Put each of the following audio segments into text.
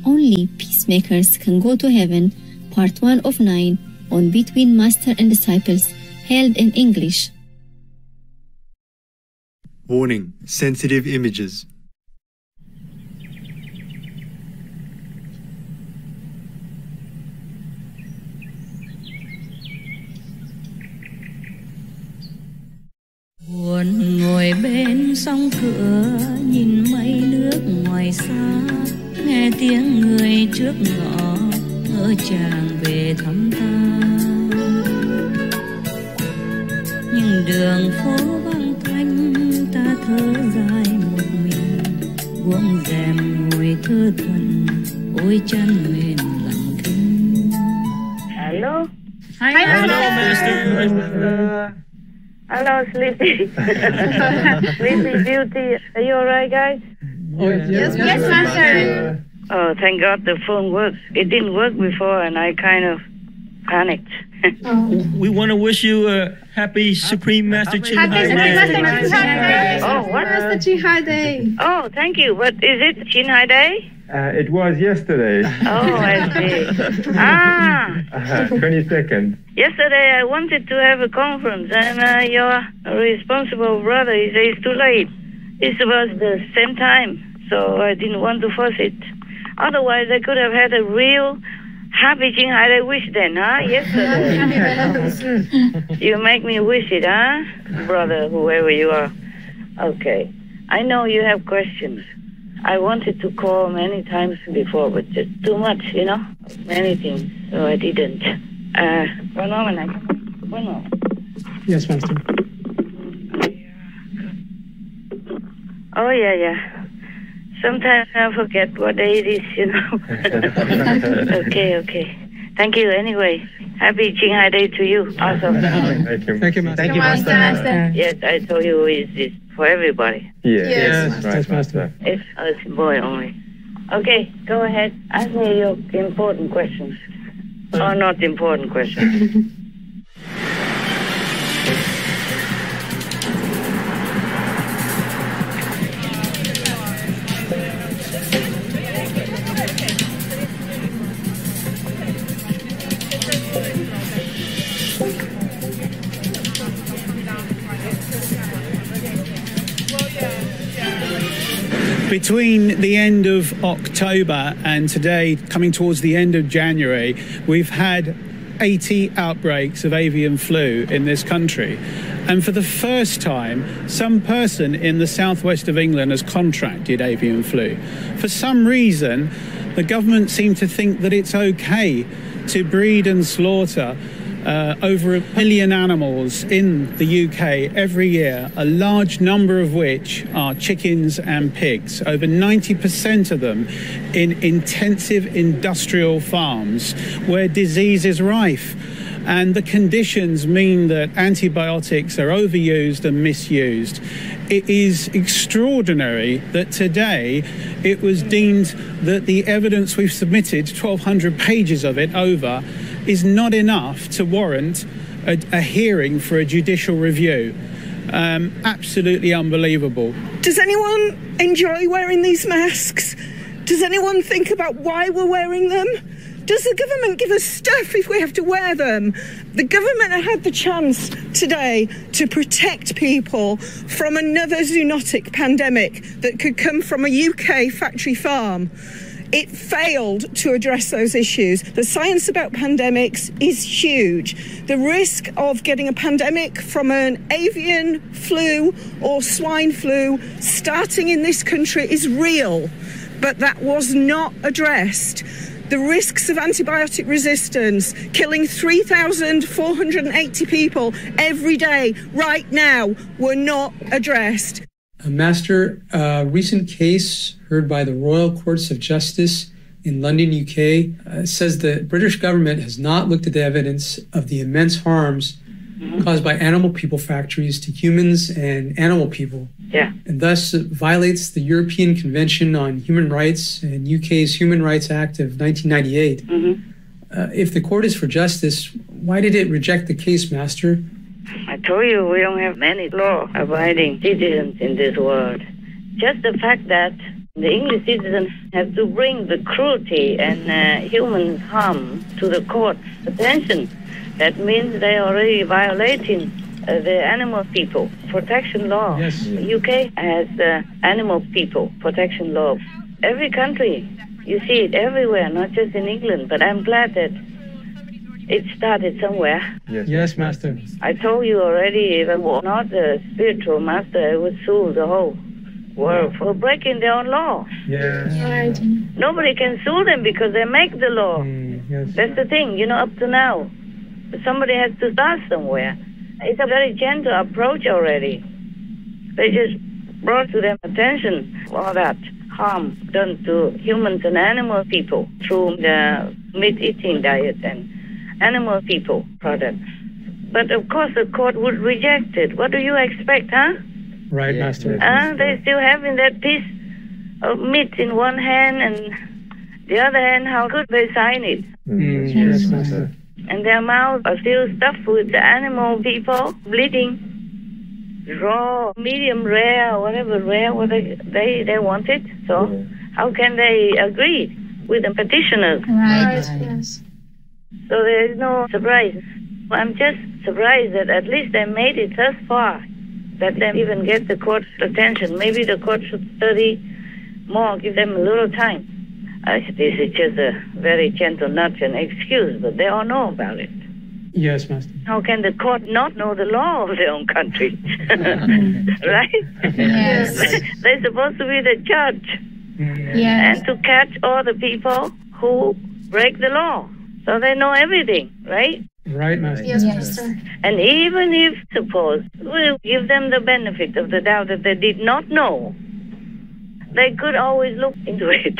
Only peacemakers can go to heaven, part 1 of 9 on Between Master and Disciples, held in English. Warning, sensitive images. Buồn ngồi bên sông cửa nhìn mây nước ngoài xa, nghe tiếng người trước ngõ ngỡ chàng về thăm ta. Nhưng đường phố vắng tanh ta thở dài một mình, buông rèm ngồi thơ thẩn ôi chân mềm lặng thinh. Hello. Hi, Master. Hello, Sleepy. Sleepy Beauty. Are you alright, guys? Oh, yes, Master. Oh, thank God the phone works. It didn't work before, and I kind of panicked. We want to wish you a happy Supreme Master Ching Hai Day. Oh, what? Master Ching Hai Day. Oh, thank you. But is it Chin Hai Day? It was yesterday. Oh, I see. 22nd. Yesterday I wanted to have a conference, and your responsible brother, he says it's too late. It was the same time, so I didn't want to force it. Otherwise, I could have had a real happy Ching Hai Day wish then, huh? Yesterday. You make me wish it, huh? Brother, whoever you are. Okay. I know you have questions. I wanted to call many times before, but just too much, you know? Many things, so I didn't. One moment. Yes, Master. Oh, yeah. Sometimes I forget what day it is, you know. Okay. Thank you anyway. Happy Ching Hai Day to you also. Thank you, Master. Thank you, Master. Yes, I told you it's for everybody. Yes, Yes, Master. It's boy only. Okay, go ahead. Ask me your important questions. Or not important questions. Between the end of October and today, coming towards the end of January, we've had 80 outbreaks of avian flu in this country. And for the first time, some person in the southwest of England has contracted avian flu. For some reason, the government seemed to think that it's okay to breed and slaughter over 1 million animals in the UK every year, a large number of which are chickens and pigs, over 90% of them in intensive industrial farms where disease is rife. And the conditions mean that antibiotics are overused and misused. It is extraordinary that today it was deemed that the evidence we've submitted, 1,200 pages of it over, is not enough to warrant a hearing for a judicial review. Absolutely unbelievable. Does anyone enjoy wearing these masks? Does anyone think about why we're wearing them? Does the government give us stuff if we have to wear them? The government had the chance today to protect people from another zoonotic pandemic that could come from a UK factory farm. It failed to address those issues. The science about pandemics is huge. The risk of getting a pandemic from an avian flu or swine flu starting in this country is real, but that was not addressed. The risks of antibiotic resistance, killing 3,480 people every day right now, were not addressed. Master, a recent case heard by the Royal Courts of Justice in London, UK, says the British government has not looked at the evidence of the immense harms caused by animal people factories to humans and animal people. Yeah. And thus violates the European Convention on Human Rights and UK's Human Rights Act of 1998. If the court is for justice, why did it reject the case, Master? I told you we don't have many law-abiding citizens in this world. Just the fact that The English citizens have to bring the cruelty and human harm to the court's attention. That means they are already violating the animal people protection law. Yes. UK has the animal people protection law. Every country, you see it everywhere, not just in England, but I'm glad that it started somewhere. Yes, Master. I told you already, if I were not a spiritual master, I would sue the whole world for breaking their own law. Yes. Right. Nobody can sue them because they make the law. Yes. That's the thing, up to now. Somebody has to start somewhere. It's a very gentle approach already. They just brought to their attention all that harm done to humans and animal people through the meat-eating diet and animal people products. But of course the court would reject it. What do you expect, huh? Right, Master. They're still having that piece of meat in one hand and the other hand, how could they sign it? Yes, Master. And their mouths are still stuffed with the animal people, bleeding, raw, medium rare, whatever rare, what they want it. So how can they agree with the petitioners? Right. Yes. So there is no surprise. I'm just surprised that at least they made it thus far, that they even get the court's attention. Maybe the court should study more, give them a little time. This is just a very gentle nudge and excuse, but they all know about it. Yes, Master. How can the court not know the law of their own country? Right? Yes. They're supposed to be the judge Yes. and to catch all the people who break the law. So they know everything, right? Right, Master. Yes, Master. And even if, suppose, we'll give them the benefit of the doubt that they did not know, they could always look into it.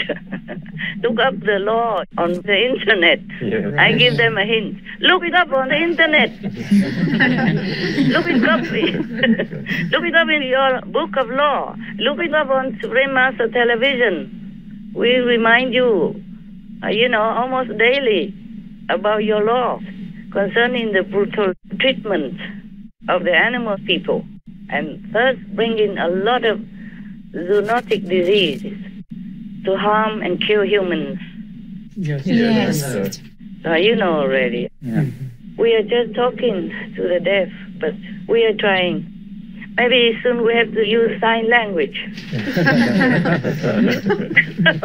Look up the law on the internet. Yeah. I give them a hint. Look it up on the internet. Look it up. Look it up in your book of law. Look it up on Supreme Master Television. We remind you, almost daily about your law concerning the brutal treatment of the animal people, and thus bringing a lot of zoonotic diseases to harm and kill humans. Yes. Yes. So you know already. Yeah. We are just talking to the deaf, but we are trying. Maybe soon we have to use sign language.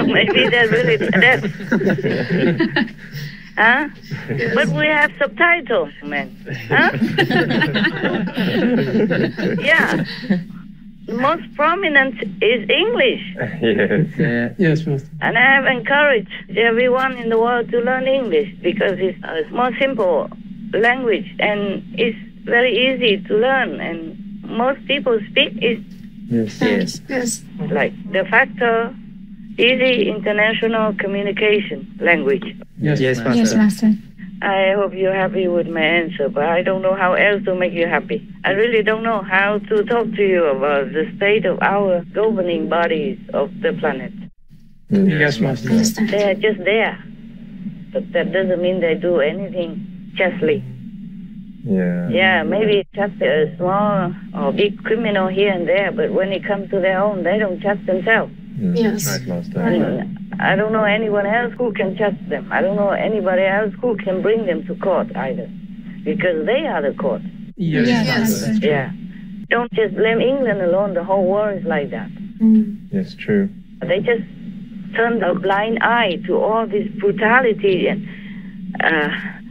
Maybe they're really deaf. Huh? But we have subtitles, man. Huh? Yeah. The most prominent is English. Yes. Yes, Master. And I have encouraged everyone in the world to learn English because it's a more simple language and it's very easy to learn, and most people speak it Yes. like de facto, easy international communication language. Yes, Master. Yes, Master. I hope you're happy with my answer, but I don't know how else to make you happy. I really don't know how to talk to you about the state of our governing bodies of the planet. Yes, Master. Understand. They are just there, but that doesn't mean they do anything justly. Yeah. Yeah, maybe just a small or big criminal here and there, but when it comes to their own, they don't judge themselves. Yes. Right, Master. And I don't know anyone else who can judge them. I don't know anybody else who can bring them to court either, because they are the court. Yes, Yes. Master. Yeah. Don't just blame England alone. The whole world is like that. Yes, true. They just turn a blind eye to all this brutality and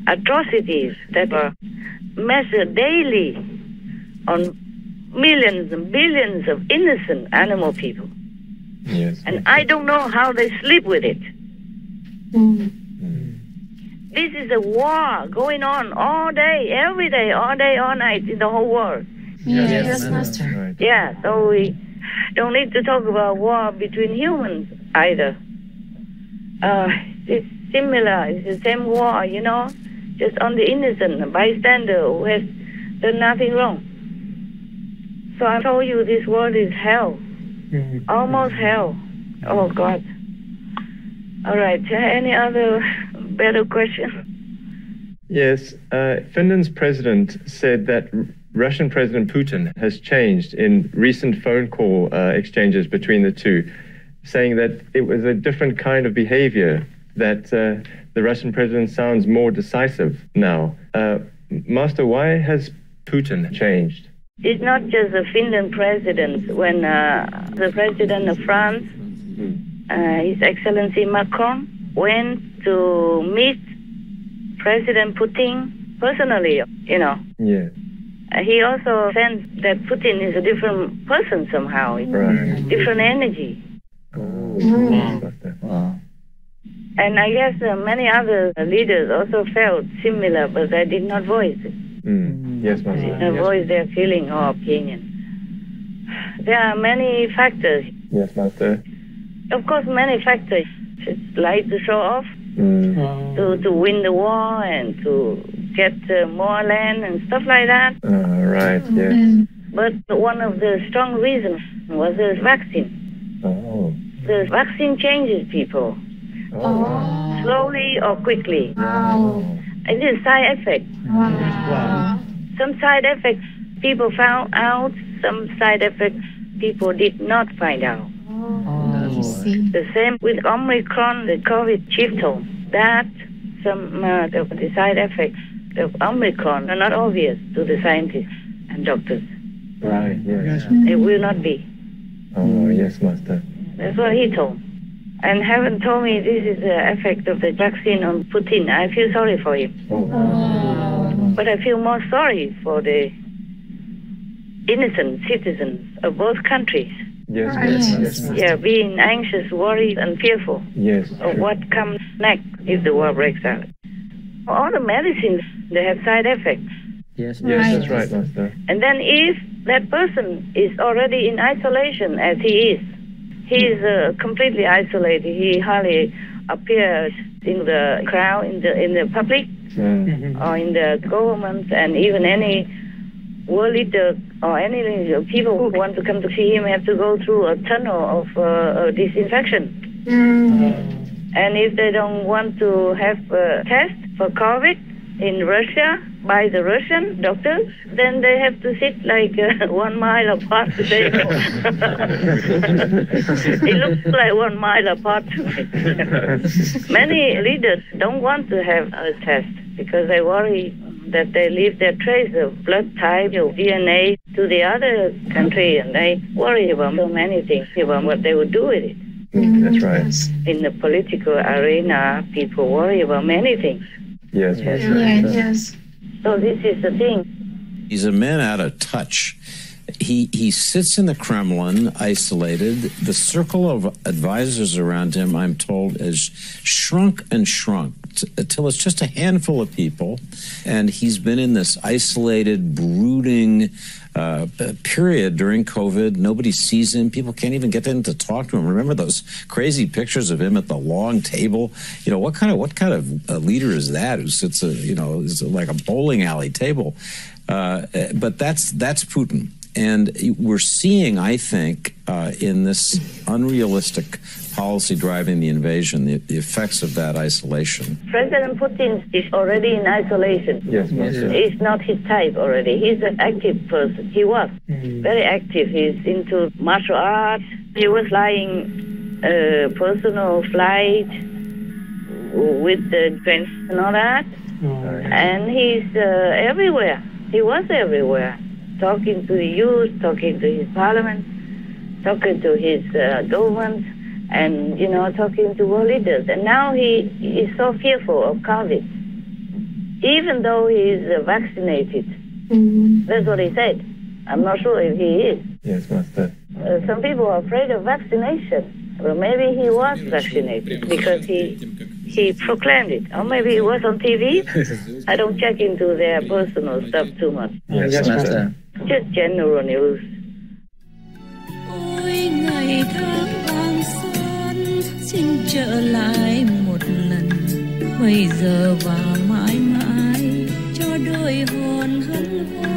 atrocities that are measured daily on millions and billions of innocent animal people. Yes. And I don't know how they sleep with it. This is a war going on all day, every day, all day, all night in the whole world. Yes, Master. Right. Yeah, so we don't need to talk about war between humans either. It's similar, it's the same war, just on the innocent, a bystander who has done nothing wrong. So I told you this world is hell. Almost hell. Oh, God. All right. Any other better question? Yes. Finland's president said that Russian President Putin has changed in recent phone call exchanges between the two, saying that it was a different kind of behavior, that the Russian president sounds more decisive now. Master, why has Putin changed? It's not just the Finland president. When the president of France, His Excellency Macron, went to meet President Putin personally, Yeah. He also sensed that Putin is a different person somehow, Right. different energy. Wow. And I guess many other leaders also felt similar, but they did not voice it. Yes, Master. Did not voice their feeling or opinion. There are many factors. Yes, Master. Of course, many factors. It's like to show off, to win the war and to get more land and stuff like that. Right, yes. But one of the strong reasons was the vaccine. Oh. The vaccine changes people. Slowly or quickly. It is side effects. Some side effects people found out, some side effects people did not find out. The same with Omicron, the COVID shifted. That some of the side effects of Omicron are not obvious to the scientists and doctors. Right, yes. It will not be. Oh, yes, Master. That's what he told. And haven't told me this is the effect of the vaccine on Putin. I feel sorry for him. But I feel more sorry for the innocent citizens of both countries. Yes, yes. Yeah, being anxious, worried, and fearful Yes. of what comes next if the war breaks out. All the medicines, they have side effects. Yes, that's right, Master. And then if that person is already in isolation, as he is completely isolated. He hardly appears in the crowd, in the public, or in the government, and even any world leader or any people who want to come to see him have to go through a tunnel of disinfection. And if they don't want to have a test for COVID in Russia by the Russian doctors, then they have to sit like 1 mile apart today. It looks like 1 mile apart to me. Many leaders don't want to have a test because they worry that they leave their trace of blood type or DNA to the other country, and they worry about so many things, about what they would do with it. That's right. In the political arena, people worry about many things. Yes. So this is the thing. He's a man out of touch. He sits in the Kremlin, isolated. The circle of advisors around him, I'm told, has shrunk and shrunk until it's just a handful of people. And he's been in this isolated, brooding period during COVID. Nobody sees him. People can't even get in to talk to him. Remember those crazy pictures of him at the long table? You know, what kind of leader is that who sits, is like a bowling alley table? But that's Putin. And we're seeing, I think, in this unrealistic policy driving the invasion, the effects of that isolation. President Putin is already in isolation. Yes. It's not his type already. He's an active person. He was very active. He's into martial arts. He was flying personal flight with the trains and all that. And he's everywhere. He was everywhere. Talking to the youth, talking to his parliament, talking to his government, and, talking to world leaders. And now he is so fearful of COVID, even though he is vaccinated. That's what he said. I'm not sure if he is. Yes, Master. Some people are afraid of vaccination. Well, maybe he was vaccinated because he proclaimed it. Or maybe he was on TV. I don't check into their personal stuff too much. Yes, Master. Just general news. Ôi ngày tháng vang son xin trở lại một lần bây giờ và mãi mãi cho đôi hồn hân hoan.